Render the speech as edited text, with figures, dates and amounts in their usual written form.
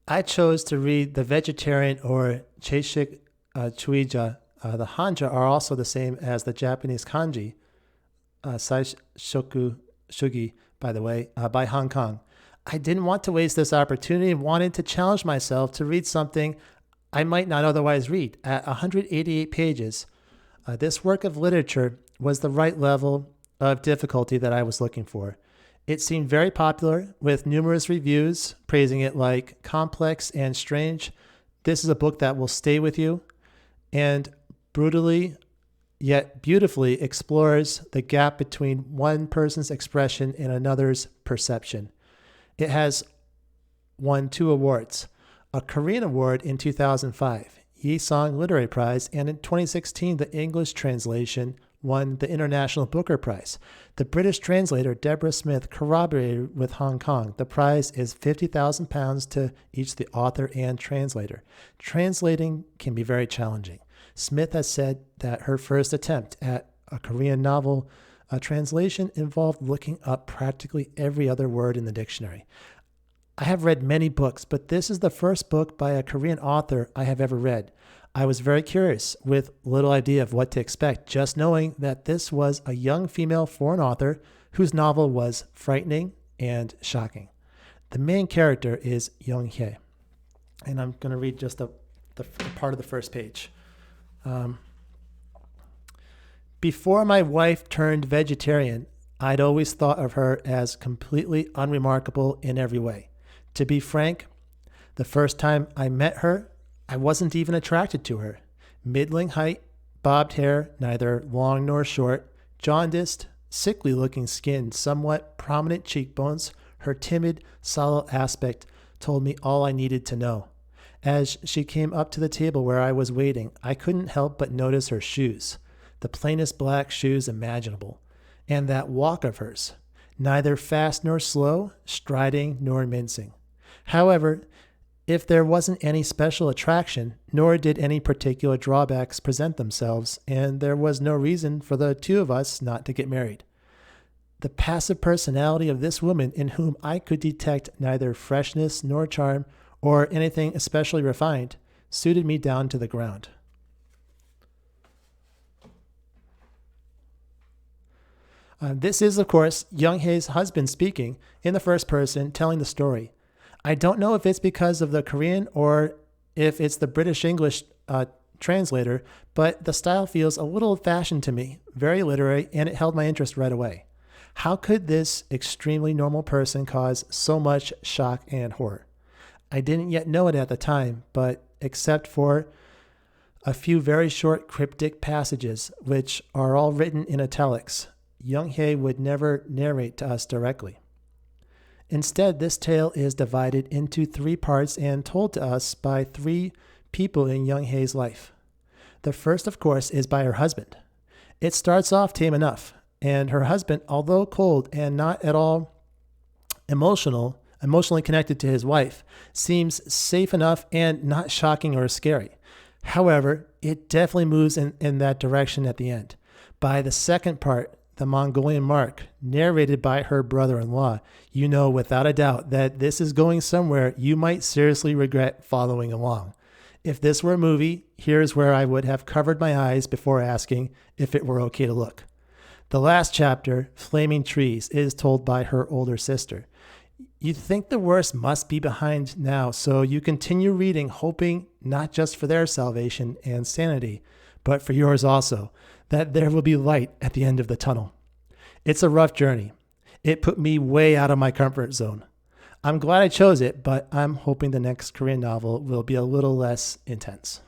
I chose to read The Vegetarian or Cheishik Chuija. The Hanja are also the same as the Japanese kanji, Saishoku Shugi, by the way, by Hong Kong. I didn't want to waste this opportunity and wanted to challenge myself to read something I might not otherwise read. At 188 pages, this work of literature was the right level of difficulty that I was looking for. It seemed very popular, with numerous reviews praising it like complex and strange. This is a book that will stay with you and brutally yet beautifully explores the gap between one person's expression and another's perception. It has won 2 awards: a Korean award in 2005, Yesong Literary Prize, and in 2016, the English translation won the International Booker Prize. The British translator Deborah Smith corroborated with Hong Kong. The prize is £50,000 to each the author and translator. Translating can be very challenging. Smith has said that her first attempt at a Korean novel translation involved looking up practically every other word in the dictionary. I have read many books, but this is the first book by a Korean author I have ever read. I was very curious, with little idea of what to expect, just knowing that this was a young female foreign author whose novel was frightening and shocking. The main character is Young Hye, and I'm going to read just the part of the first page. Before my wife turned vegetarian, I'd always thought of her as completely unremarkable in every way. To be frank, the first time I met her, I wasn't even attracted to her. Middling height, bobbed hair, neither long nor short, jaundiced, sickly looking skin, somewhat prominent cheekbones, her timid, solid aspect told me all I needed to know. As she came up to the table where I was waiting, I couldn't help but notice her shoes, the plainest black shoes imaginable, and that walk of hers, neither fast nor slow, striding nor mincing. However, if there wasn't any special attraction, nor did any particular drawbacks present themselves, and there was no reason for the two of us not to get married. The passive personality of this woman, in whom I could detect neither freshness nor charm or anything especially refined, suited me down to the ground. This is, of course, Young Hae's husband speaking in the first person, telling the story. I don't know if it's because of the Korean or if it's the British English translator, but the style feels a little old-fashioned to me, very literary, and it held my interest right away. How could this extremely normal person cause so much shock and horror? I didn't yet know it at the time, but except for a few very short cryptic passages, which are all written in italics, Young Hae would never narrate to us directly. Instead, this tale is divided into 3 parts and told to us by 3 people in Young Hae's life. The first, of course, is by her husband. It starts off tame enough, and her husband, although cold and not at all emotionally connected to his wife, seems safe enough and not shocking or scary. However, it definitely moves in that direction at the end. By the second part, The Mongolian Mark, narrated by her brother-in-law, you know without a doubt that this is going somewhere you might seriously regret following along. If this were a movie, here's where I would have covered my eyes before asking if it were okay to look. The last chapter, Flaming Trees, is told by her older sister. You think the worst must be behind now, so you continue reading, hoping not just for their salvation and sanity, but for yours also, that there will be light at the end of the tunnel. It's a rough journey. It put me way out of my comfort zone. I'm glad I chose it, but I'm hoping the next Korean novel will be a little less intense.